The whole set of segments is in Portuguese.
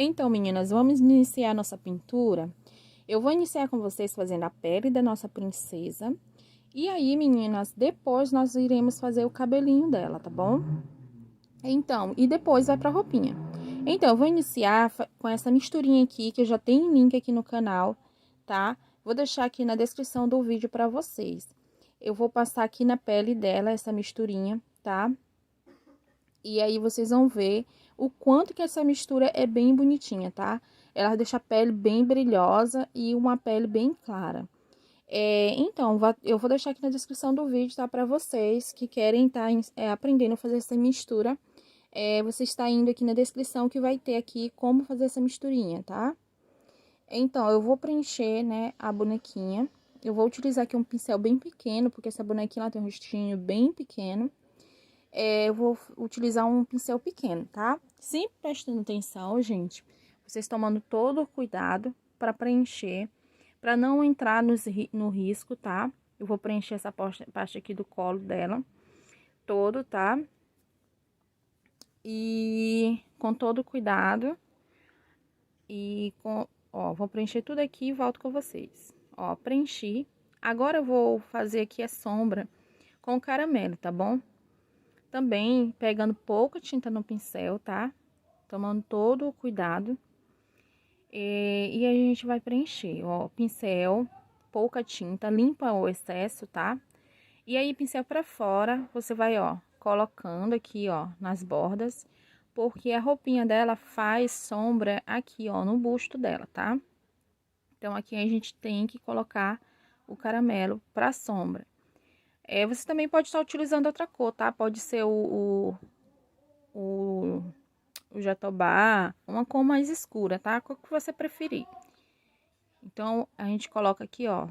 Então, meninas, vamos iniciar nossa pintura. Eu vou iniciar com vocês fazendo a pele da nossa princesa. E aí, meninas, depois nós iremos fazer o cabelinho dela, tá bom? Então, e depois vai pra roupinha. Então, eu vou iniciar com essa misturinha aqui, que eu já tenho link aqui no canal, tá? Vou deixar aqui na descrição do vídeo pra vocês. Eu vou passar aqui na pele dela essa misturinha, tá? E aí, vocês vão ver o quanto que essa mistura é bem bonitinha, tá? Ela deixa a pele bem brilhosa e uma pele bem clara. Então, eu vou deixar aqui na descrição do vídeo, tá? Pra vocês que querem estar aprendendo a fazer essa mistura. Você está indo aqui na descrição que vai ter aqui como fazer essa misturinha, tá? Então, eu vou preencher, né, a bonequinha. Eu vou utilizar aqui um pincel bem pequeno, porque essa bonequinha ela tem um rostinho bem pequeno. Eu vou utilizar um pincel pequeno, tá? Sempre prestando atenção, gente, vocês tomando todo o cuidado para preencher, para não entrar no risco, tá? Eu vou preencher essa parte aqui do colo dela todo, tá? E com todo cuidado. Ó, vou preencher tudo aqui e volto com vocês. Ó, preenchi. Agora eu vou fazer aqui a sombra com caramelo, tá bom? Também pegando pouca tinta no pincel, tá? Tomando todo o cuidado. E a gente vai preencher, ó, pincel, pouca tinta, limpa o excesso, tá? E aí, pincel pra fora, você vai, ó, colocando aqui, ó, nas bordas, porque a roupinha dela faz sombra aqui, ó, no busto dela, tá? Então, aqui a gente tem que colocar o caramelo pra sombra. Você também pode estar utilizando outra cor, tá? Pode ser o jatobá, uma cor mais escura, tá? A cor que você preferir. Então, a gente coloca aqui, ó,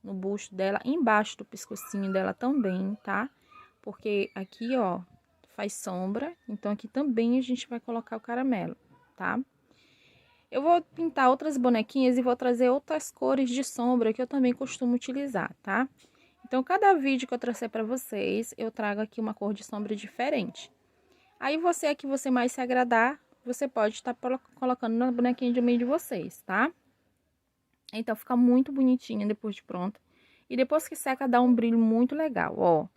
no busto dela, embaixo do pescocinho dela também, tá? Porque aqui, ó, faz sombra, então aqui também a gente vai colocar o caramelo, tá? Eu vou pintar outras bonequinhas e vou trazer outras cores de sombra que eu também costumo utilizar, tá? Então, cada vídeo que eu trouxer pra vocês, eu trago aqui uma cor de sombra diferente. Aí, a que você mais se agradar, você pode estar colocando na bonequinha de meio de vocês, tá? Então, fica muito bonitinha depois de pronto. E depois que seca, dá um brilho muito legal, ó.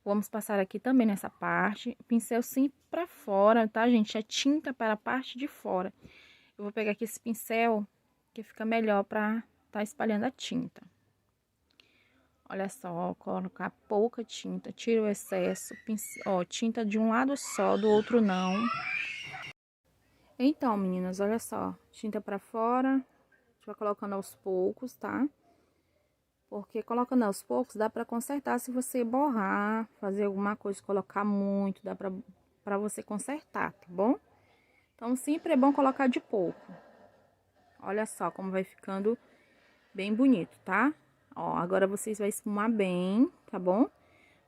Vamos passar aqui também nessa parte. Pincel sempre pra fora, tá, gente? A tinta para a parte de fora. Eu vou pegar aqui esse pincel, que fica melhor pra tá espalhando a tinta. Olha só, ó, colocar pouca tinta, tira o excesso, pincel, ó, tinta de um lado só, do outro não. Então, meninas, olha só, tinta pra fora, a gente vai colocando aos poucos, tá? Porque colocando aos poucos dá pra consertar se você borrar, fazer alguma coisa, colocar muito, dá pra você consertar, tá bom? Então, sempre é bom colocar de pouco. Olha só como vai ficando bem bonito, tá? Ó, agora vocês vão esfumar bem, tá bom?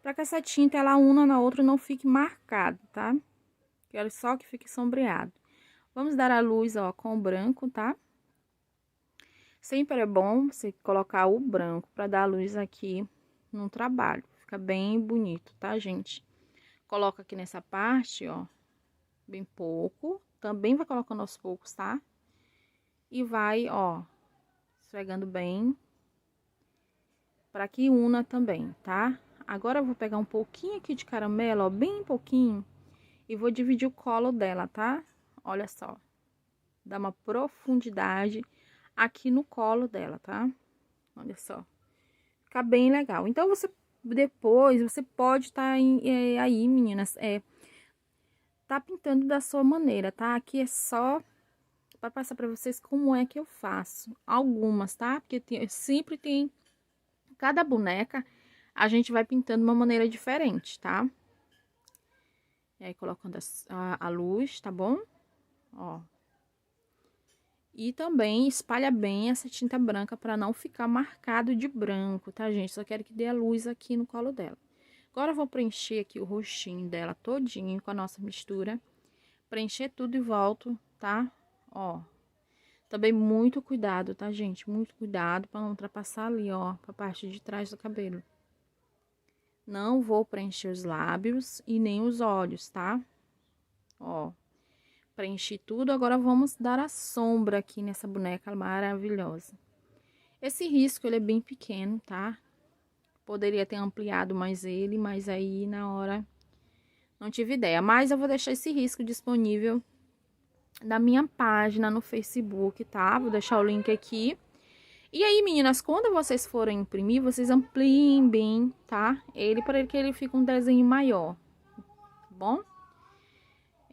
Pra que essa tinta, ela una na outra e não fique marcado, tá? Quero só que fique sombreado. Vamos dar a luz, ó, com o branco, tá? Sempre é bom você colocar o branco pra dar a luz aqui no trabalho. Fica bem bonito, tá, gente? Coloca aqui nessa parte, ó, bem pouco. Também vai colocando aos poucos, tá? E vai, ó, esfregando bem, para que una também, tá? Agora eu vou pegar um pouquinho aqui de caramelo, ó, bem pouquinho, e vou dividir o colo dela, tá? Olha só, dá uma profundidade aqui no colo dela, tá? Olha só, fica bem legal. Então, depois, você pode estar aí, meninas, tá pintando da sua maneira, tá? Aqui é só para passar para vocês como é que eu faço. Algumas, tá? Porque sempre tem... Cada boneca, a gente vai pintando de uma maneira diferente, tá? E aí, colocando a luz, tá bom? Ó. E também espalha bem essa tinta branca para não ficar marcado de branco, tá, gente? Só quero que dê a luz aqui no colo dela. Agora, eu vou preencher aqui o rostinho dela todinho com a nossa mistura. Preencher tudo e volto, tá? Ó. Também muito cuidado, tá, gente? Muito cuidado para não ultrapassar ali, ó, pra parte de trás do cabelo. Não vou preencher os lábios e nem os olhos, tá? Ó, preenchi tudo, agora vamos dar a sombra aqui nessa boneca maravilhosa. Esse risco, ele é bem pequeno, tá? Poderia ter ampliado mais ele, mas aí na hora não tive ideia. Mas eu vou deixar esse risco disponível na minha página no Facebook, tá? Vou deixar o link aqui. E aí, meninas, quando vocês forem imprimir, vocês ampliem bem, tá? Ele, para que ele fique um desenho maior, tá bom?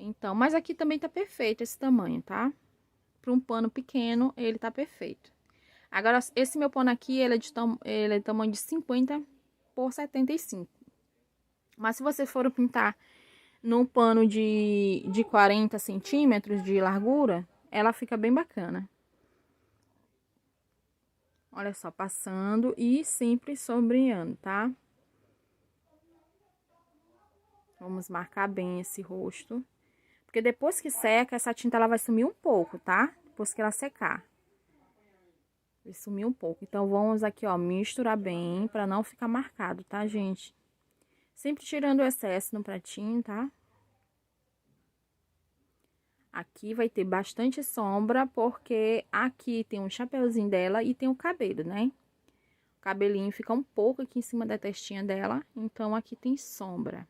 Então, mas aqui também tá perfeito esse tamanho, tá? Para um pano pequeno, ele tá perfeito. Agora, esse meu pano aqui, ele é de tamanho de 50 por 75. Mas se vocês forem pintar num pano de 40 centímetros de largura, ela fica bem bacana. Olha só, passando e sempre sombreando, tá? Vamos marcar bem esse rosto. Porque depois que seca, essa tinta ela vai sumir um pouco, tá? Depois que ela secar. Vai sumir um pouco. Então, vamos aqui, ó, misturar bem pra não ficar marcado, tá, gente? Sempre tirando o excesso no pratinho, tá? Aqui vai ter bastante sombra, porque aqui tem um chapeuzinho dela e tem o cabelo, né? O cabelinho fica um pouco aqui em cima da testinha dela, então aqui tem sombra.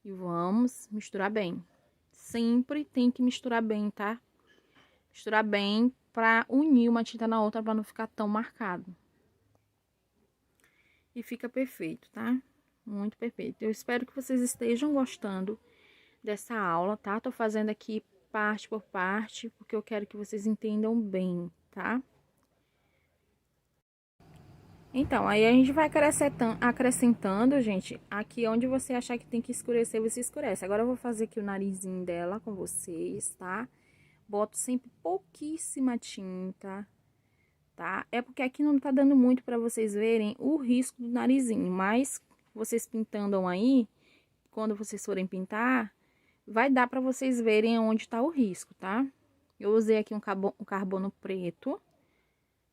E vamos misturar bem. Sempre tem que misturar bem, tá? Misturar bem pra unir uma tinta na outra, pra não ficar tão marcado. E fica perfeito, tá? Muito perfeito. Eu espero que vocês estejam gostando dessa aula, tá? Tô fazendo aqui parte por parte, porque eu quero que vocês entendam bem, tá? Então, aí a gente vai acrescentando, gente, aqui onde você achar que tem que escurecer, você escurece. Agora eu vou fazer aqui o narizinho dela com vocês, tá? Boto sempre pouquíssima tinta, tá? É porque aqui não tá dando muito pra vocês verem o risco do narizinho, mas vocês pintando aí, quando vocês forem pintar, vai dar pra vocês verem onde tá o risco, tá? Eu usei aqui um carbono preto,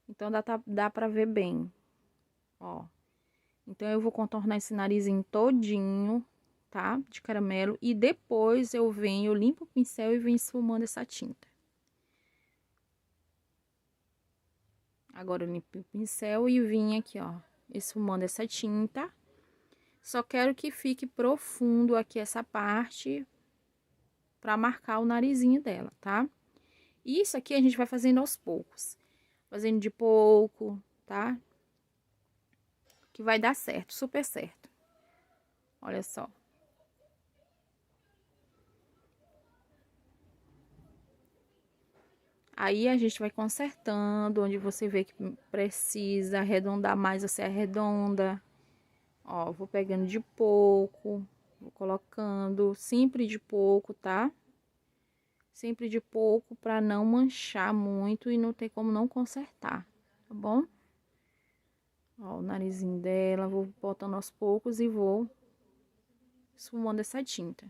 então dá pra ver bem, ó. Então, eu vou contornar esse narizinho todinho, tá? De caramelo. E depois eu venho, eu limpo o pincel e venho esfumando essa tinta. Agora, eu limpo o pincel e vim aqui, ó, esfumando essa tinta. Só quero que fique profundo aqui essa parte pra marcar o narizinho dela, tá? E isso aqui a gente vai fazendo aos poucos. Fazendo de pouco, tá? Que vai dar certo, super certo. Olha só. Aí, a gente vai consertando, onde você vê que precisa arredondar mais, você arredonda. Ó, vou pegando de pouco, vou colocando sempre de pouco, tá? Sempre de pouco, pra não manchar muito e não ter como não consertar, tá bom? Ó, o narizinho dela, vou botando aos poucos e vou esfumando essa tinta.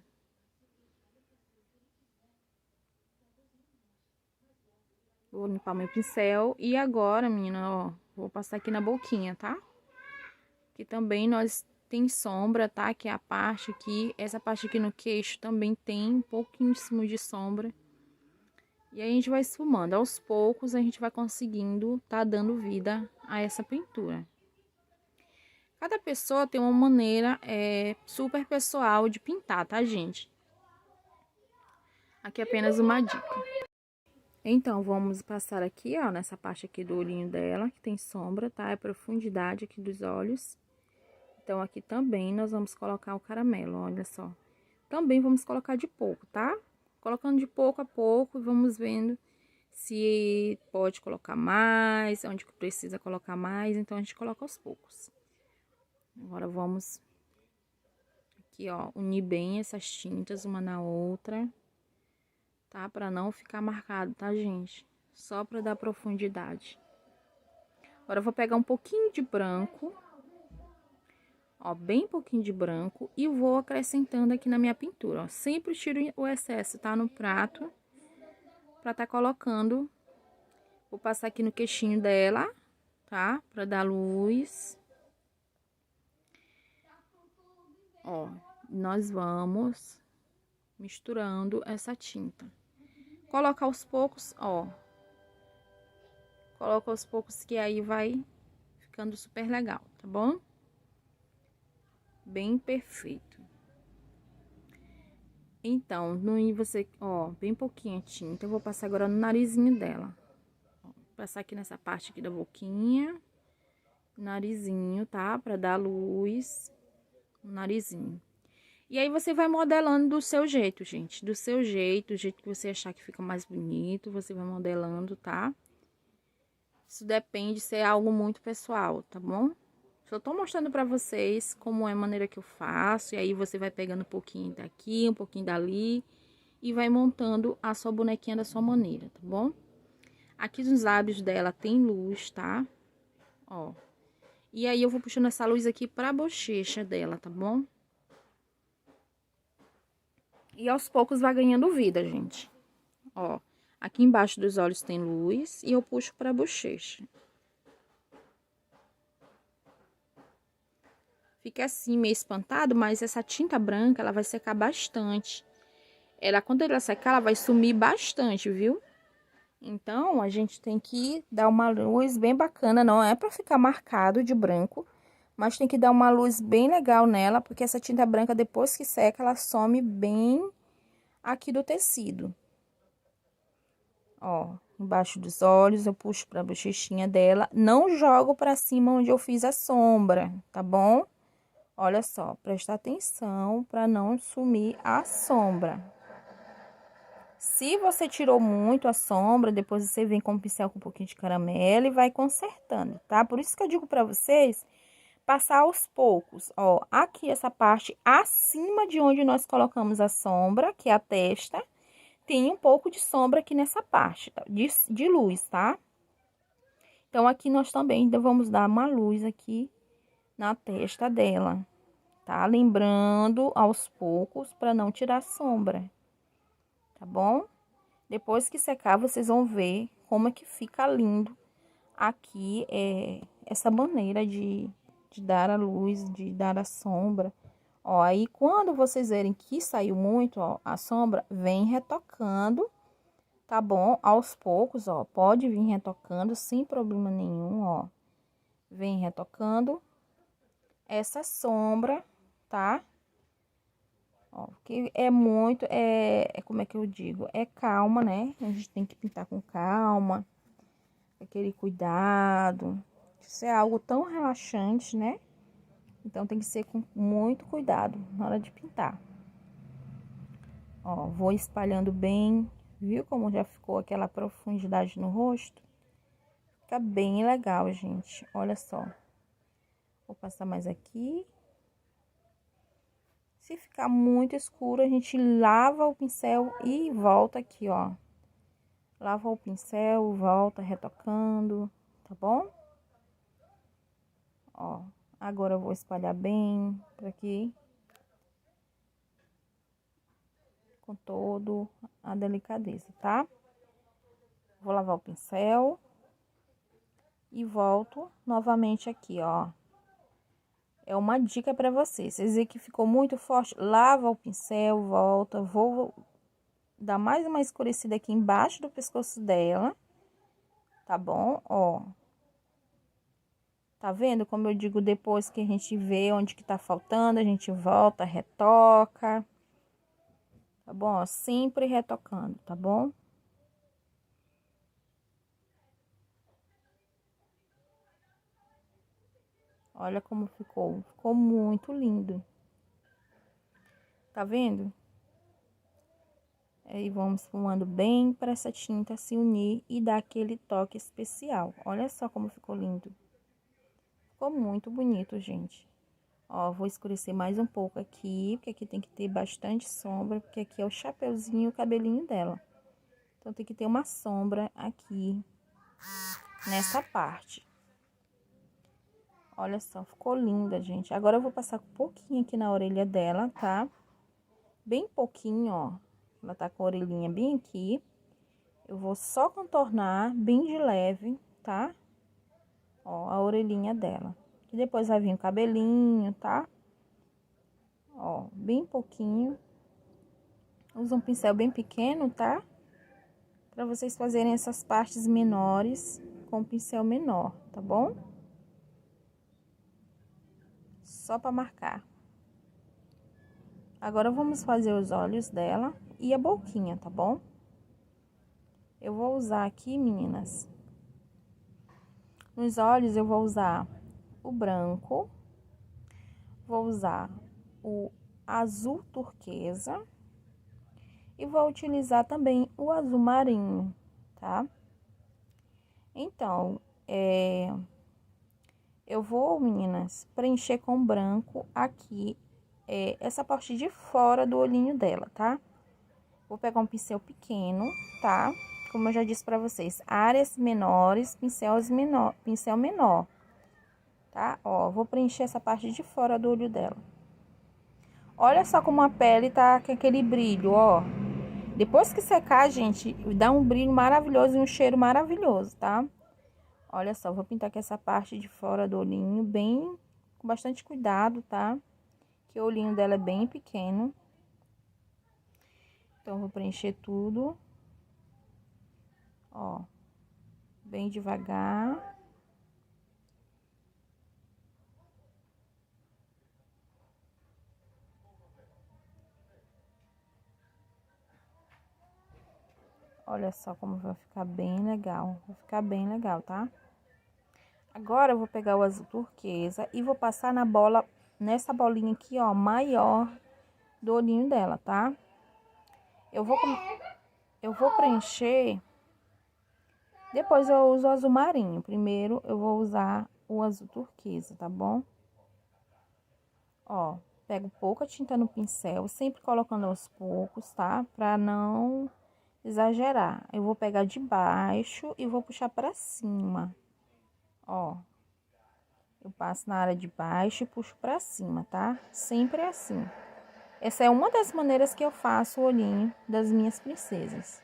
Vou limpar meu pincel e agora, menina, ó, vou passar aqui na boquinha, tá? Que também nós tem sombra, tá? Que é a parte aqui, essa parte aqui no queixo também tem um pouquíssimo de sombra. E aí a gente vai esfumando, aos poucos a gente vai conseguindo tá dando vida a essa pintura. Cada pessoa tem uma maneira super pessoal de pintar, tá, gente? Aqui é apenas uma dica. Então, vamos passar aqui, ó, nessa parte aqui do olhinho dela, que tem sombra, tá? É a profundidade aqui dos olhos. Então, aqui também nós vamos colocar o caramelo, olha só. Também vamos colocar de pouco, tá? Colocando de pouco a pouco e vamos vendo se pode colocar mais, onde precisa colocar mais, então a gente coloca aos poucos. Agora, vamos aqui, ó, unir bem essas tintas uma na outra, tá? Pra não ficar marcado, tá, gente? Só pra dar profundidade. Agora, eu vou pegar um pouquinho de branco, ó, bem pouquinho de branco, e vou acrescentando aqui na minha pintura, ó. Sempre tiro o excesso, tá? No prato, pra tá colocando. Vou passar aqui no queixinho dela, tá? Pra dar luz. Ó, nós vamos misturando essa tinta. Coloca aos poucos, ó. Coloca aos poucos que aí vai ficando super legal, tá bom? Bem perfeito. Então, você, ó, bem pouquinha tinta. Eu vou passar agora no narizinho dela. Ó, passar aqui nessa parte aqui da boquinha. Narizinho, tá? Pra dar luz no narizinho. E aí, você vai modelando do seu jeito, gente. Do seu jeito, do jeito que você achar que fica mais bonito, você vai modelando, tá? Isso depende se é algo muito pessoal, tá bom? Só tô mostrando pra vocês como é a maneira que eu faço. E aí, você vai pegando um pouquinho daqui, um pouquinho dali. E vai montando a sua bonequinha da sua maneira, tá bom? Aqui nos lábios dela tem luz, tá? Ó. E aí, eu vou puxando essa luz aqui pra bochecha dela, tá bom? E aos poucos vai ganhando vida, gente. Ó, aqui embaixo dos olhos tem luz e eu puxo pra bochecha. Fica assim, meio espantado, mas essa tinta branca, ela vai secar bastante. Quando ela secar, ela vai sumir bastante, viu? Então, a gente tem que dar uma luz bem bacana, não é pra ficar marcado de branco, mas tem que dar uma luz bem legal nela, porque essa tinta branca, depois que seca, ela some bem aqui do tecido. Ó, embaixo dos olhos, eu puxo pra bochechinha dela, não jogo pra cima onde eu fiz a sombra, tá bom? Olha só, presta atenção pra não sumir a sombra. Se você tirou muito a sombra, depois você vem com o pincel com um pouquinho de caramelo e vai consertando, tá? Por isso que eu digo pra vocês passar aos poucos, ó. Aqui essa parte acima de onde nós colocamos a sombra, que é a testa, tem um pouco de sombra aqui nessa parte, tá? de luz, tá? Então, aqui nós também ainda vamos dar uma luz aqui na testa dela, tá? Lembrando aos poucos para não tirar sombra, tá bom? Depois que secar, vocês vão ver como é que fica lindo aqui, essa maneira de dar a luz, de dar a sombra. Ó, aí quando vocês verem que saiu muito, ó, a sombra, vem retocando, tá bom? Aos poucos, ó, pode vir retocando sem problema nenhum, ó. Vem retocando essa sombra, tá? Ó, que é muito, como é que eu digo? É calma, né? A gente tem que pintar com calma, aquele cuidado. Isso é algo tão relaxante, né? Então, tem que ser com muito cuidado na hora de pintar. Ó, vou espalhando bem, viu como já ficou aquela profundidade no rosto? Fica bem legal, gente, olha só. Vou passar mais aqui. Se ficar muito escuro, a gente lava o pincel e volta aqui, ó. Lava o pincel, volta retocando, tá bom? Ó, agora eu vou espalhar bem por aqui. Com todo a delicadeza, tá? Vou lavar o pincel. E volto novamente aqui, ó. É uma dica pra vocês. Vocês verem que ficou muito forte, lava o pincel, volta. Vou dar mais uma escurecida aqui embaixo do pescoço dela. Tá bom? Ó. Tá vendo como eu digo, depois que a gente vê onde que tá faltando, a gente volta, retoca. Tá bom? Ó, sempre retocando, tá bom? Olha como ficou. Ficou muito lindo. Tá vendo? Aí vamos esfumando bem para essa tinta se unir e dar aquele toque especial. Olha só como ficou lindo. Ficou muito bonito, gente. Ó, vou escurecer mais um pouco aqui, porque aqui tem que ter bastante sombra, porque aqui é o chapeuzinho e o cabelinho dela. Então, tem que ter uma sombra aqui, nessa parte. Olha só, ficou linda, gente. Agora, eu vou passar um pouquinho aqui na orelha dela, tá? Bem pouquinho, ó. Ela tá com a orelhinha bem aqui. Eu vou só contornar bem de leve, tá? Ó, a orelhinha dela. E depois vai vir o cabelinho, tá? Ó, bem pouquinho. Usa um pincel bem pequeno, tá? Para vocês fazerem essas partes menores com o pincel menor, tá bom? Só para marcar. Agora, vamos fazer os olhos dela e a boquinha, tá bom? Eu vou usar aqui, meninas, nos olhos eu vou usar o branco, vou usar o azul turquesa e vou utilizar também o azul marinho, tá? Então, eu vou, meninas, preencher com branco aqui, essa parte de fora do olhinho dela, tá? Vou pegar um pincel pequeno, tá? Como eu já disse pra vocês, áreas menores, pincel menor, tá? Ó, vou preencher essa parte de fora do olho dela. Olha só como a pele tá com aquele brilho, ó. Depois que secar, gente, dá um brilho maravilhoso e um cheiro maravilhoso, tá? Olha só, vou pintar aqui essa parte de fora do olhinho, bem, com bastante cuidado, tá? Que o olhinho dela é bem pequeno. Então, vou preencher tudo. Ó, bem devagar. Olha só como vai ficar bem legal. Vai ficar bem legal, tá? Agora, eu vou pegar o azul turquesa e vou passar na bola, nessa bolinha aqui, ó, maior do olhinho dela, tá? Eu vou preencher, depois eu uso o azul marinho. Primeiro, eu vou usar o azul turquesa, tá bom? Ó, pego pouca tinta no pincel, sempre colocando aos poucos, tá? Pra não exagerar. Eu vou pegar de baixo e vou puxar pra cima. Ó, eu passo na área de baixo e puxo pra cima, tá? Sempre assim. Essa é uma das maneiras que eu faço o olhinho das minhas princesas.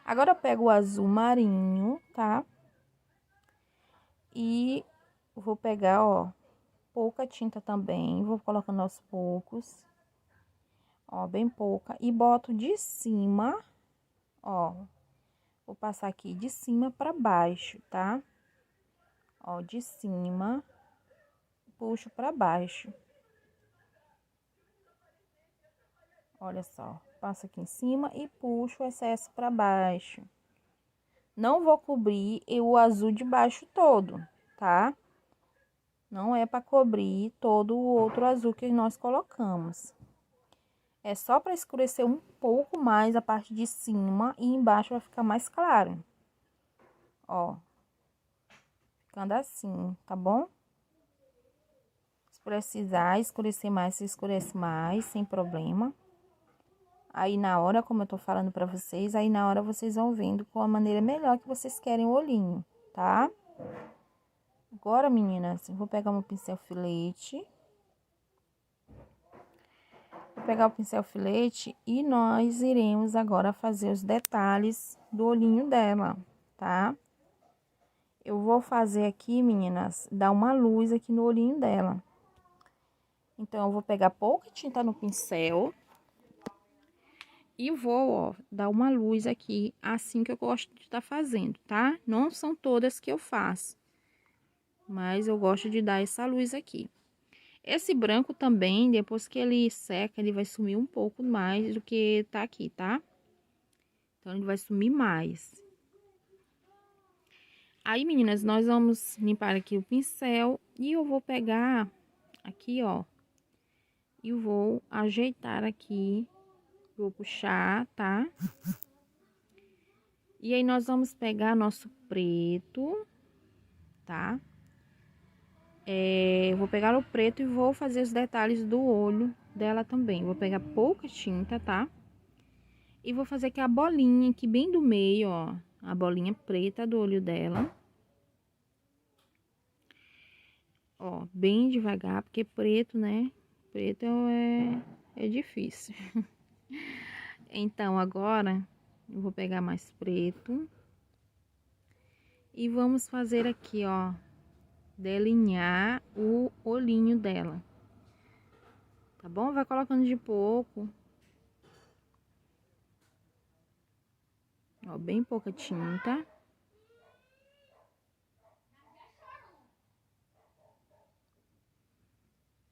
Agora, eu pego o azul marinho, tá? E vou pegar, ó, pouca tinta também. Vou colocando aos poucos. Ó, bem pouca. E boto de cima, ó. Vou passar aqui de cima pra baixo, tá? Ó, de cima, puxo pra baixo. Olha só, passo aqui em cima e puxo o excesso pra baixo. Não vou cobrir o azul de baixo todo, tá? Não é para cobrir todo o outro azul que nós colocamos. É só para escurecer um pouco mais a parte de cima e embaixo vai ficar mais claro. Ó, ficando assim, tá bom? Se precisar escurecer mais, se escurece mais, sem problema. Aí, na hora, como eu tô falando pra vocês, aí na hora vocês vão vendo qual a maneira melhor que vocês querem o olhinho, tá? Agora, meninas, eu vou pegar meu pincel filete. Vou pegar o pincel filete e nós iremos agora fazer os detalhes do olhinho dela, tá? Eu vou fazer aqui, meninas, dar uma luz aqui no olhinho dela. Então, eu vou pegar pouca tinta no pincel e vou, ó, dar uma luz aqui, assim que eu gosto de estar fazendo, tá? Não são todas que eu faço, mas eu gosto de dar essa luz aqui. Esse branco também, depois que ele seca, ele vai sumir um pouco mais do que tá aqui, tá? Então, ele vai sumir mais. Aí, meninas, nós vamos limpar aqui o pincel e eu vou pegar aqui, ó, e vou ajeitar aqui, vou puxar, tá? E aí, nós vamos pegar nosso preto, tá? Eu vou pegar o preto e vou fazer os detalhes do olho dela também. Vou pegar pouca tinta, tá? E vou fazer aqui a bolinha aqui bem do meio, ó, a bolinha preta do olho dela. Ó, bem devagar, porque preto, né? Preto é difícil. Então, agora, eu vou pegar mais preto. E vamos fazer aqui, ó, delinear o olhinho dela. Tá bom? Vai colocando de pouco. Ó, bem pouca tinta.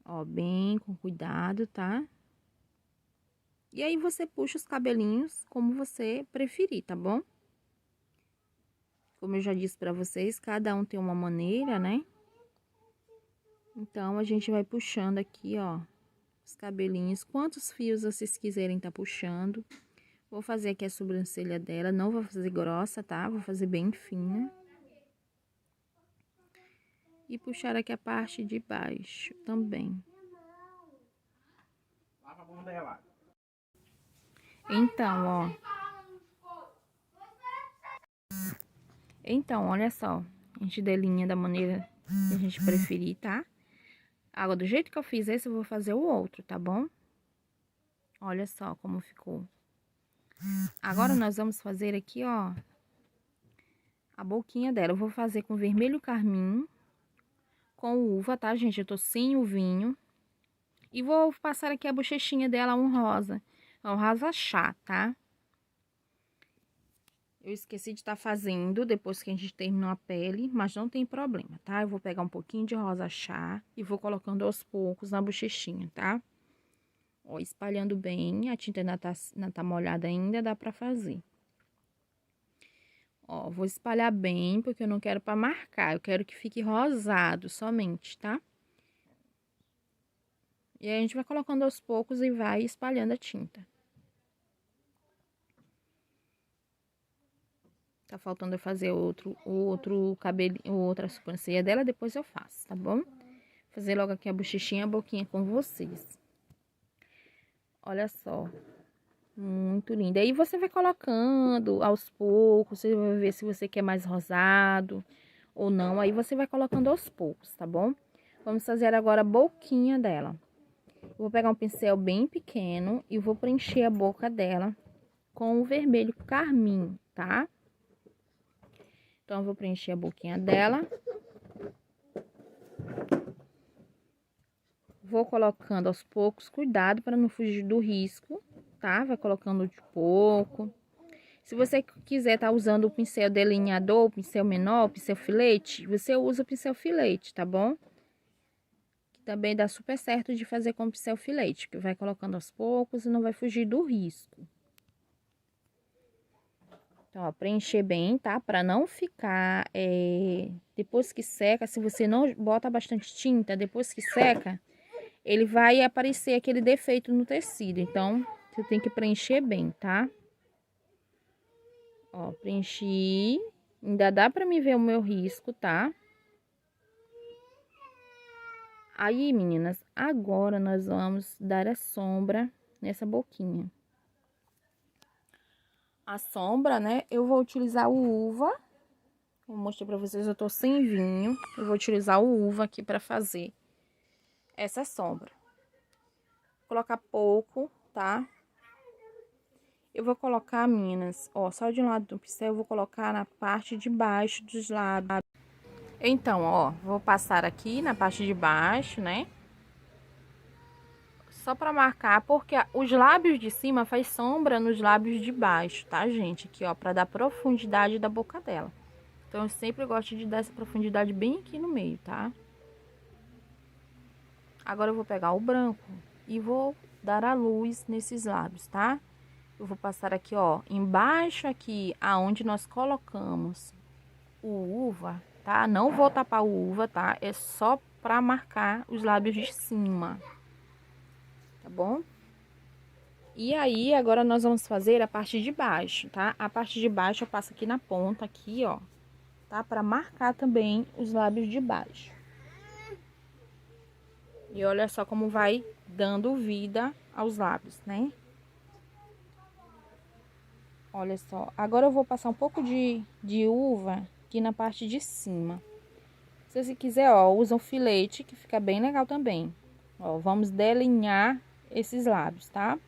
Ó, bem com cuidado, tá? E aí, você puxa os cabelinhos como você preferir, tá bom? Como eu já disse pra vocês, cada um tem uma maneira, né? Então, a gente vai puxando aqui, ó, os cabelinhos. Quantos fios vocês quiserem tá puxando. Vou fazer aqui a sobrancelha dela, não vou fazer grossa, tá? Vou fazer bem fina. E puxar aqui a parte de baixo também. Lava a bunda dela. Então, ó. Então, olha só. A gente delinha da maneira que a gente preferir, tá? Agora, do jeito que eu fiz esse, eu vou fazer o outro, tá bom? Olha só como ficou. Agora, nós vamos fazer aqui, ó, a boquinha dela. Eu vou fazer com vermelho carmim, com uva, tá, gente? Eu tô sem o vinho. E vou passar aqui a bochechinha dela, um rosa. Um rosa chá, tá? Eu esqueci de estar fazendo depois que a gente terminou a pele, mas não tem problema, tá? Eu vou pegar um pouquinho de rosa chá e vou colocando aos poucos na bochechinha, tá? Ó, espalhando bem, a tinta ainda tá molhada ainda, dá pra fazer. Ó, vou espalhar bem, porque eu não quero pra marcar, eu quero que fique rosado somente, tá? E aí, a gente vai colocando aos poucos e vai espalhando a tinta. Tá faltando eu fazer outro cabelo, outra sobrancelha dela, depois eu faço, tá bom? Fazer logo aqui a bochechinha, a boquinha com vocês. Olha só. Muito linda. Aí você vai colocando aos poucos, você vai ver se você quer mais rosado ou não. Aí você vai colocando aos poucos, tá bom? Vamos fazer agora a boquinha dela. Eu vou pegar um pincel bem pequeno e vou preencher a boca dela com o vermelho carmim, tá? Então, eu vou preencher a boquinha dela. Vou colocando aos poucos, cuidado para não fugir do risco, tá? Vai colocando de pouco. Se você quiser tá usando o pincel delineador, o pincel menor, o pincel filete, você usa o pincel filete, tá bom? Que também dá super certo de fazer com o pincel filete, que vai colocando aos poucos e não vai fugir do risco. Então, ó, preencher bem, tá? Pra não ficar, depois que seca, se você não bota bastante tinta, depois que seca, ele vai aparecer aquele defeito no tecido. Então, você tem que preencher bem, tá? Ó, preenchi. Ainda dá pra me ver o meu risco, tá? Aí, meninas, agora nós vamos dar a sombra nessa boquinha. A sombra, né, eu vou utilizar o uva. Vou mostrar pra vocês, eu tô sem vinho. Eu vou utilizar o uva aqui pra fazer essa sombra. Vou colocar pouco, tá? Eu vou colocar, meninas, ó, só de um lado do pincel, eu vou colocar na parte de baixo dos lábios. Então, ó, vou passar aqui na parte de baixo, né? Só pra marcar, porque os lábios de cima faz sombra nos lábios de baixo, tá, gente? Aqui, ó, pra dar profundidade da boca dela. Então, eu sempre gosto de dar essa profundidade bem aqui no meio, tá? Agora, eu vou pegar o branco e vou dar a luz nesses lábios, tá? Eu vou passar aqui, ó, embaixo aqui, aonde nós colocamos o uva, tá? Não vou tapar o uva, tá? É só pra marcar os lábios de cima, tá bom? E aí, agora nós vamos fazer a parte de baixo, tá? A parte de baixo eu passo aqui na ponta, aqui, ó, tá? Pra marcar também os lábios de baixo. E olha só como vai dando vida aos lábios, né? Olha só. Agora eu vou passar um pouco de uva aqui na parte de cima. Se você quiser, ó, usa um filete, que fica bem legal também. Ó, vamos delinear esses lábios, tá?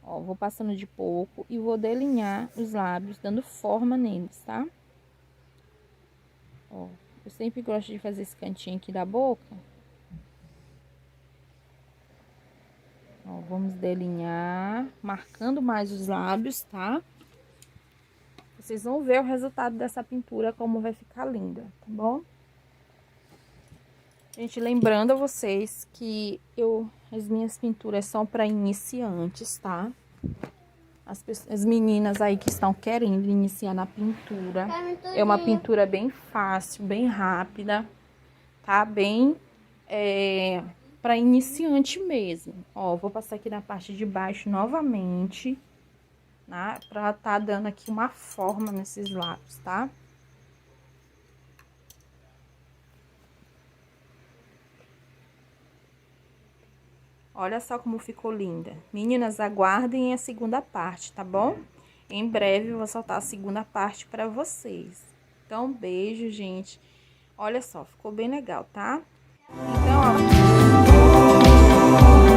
Ó, vou passando de pouco e vou delinear os lábios, dando forma neles, tá? Ó, eu sempre gosto de fazer esse cantinho aqui da boca. Ó, vamos delinear, marcando mais os lábios, tá? Vocês vão ver o resultado dessa pintura, como vai ficar linda, tá bom? Gente, lembrando a vocês que as minhas pinturas são para iniciantes, tá? As meninas aí que estão querendo iniciar na pintura. É uma pintura bem fácil, bem rápida, tá? Bem para iniciante mesmo. Ó, vou passar aqui na parte de baixo novamente, né? Pra tá dando aqui uma forma nesses lápis, tá? Olha só como ficou linda. Meninas, aguardem a segunda parte, tá bom? Em breve eu vou soltar a segunda parte pra vocês. Então, beijo, gente. Olha só, ficou bem legal, tá? Então, ó...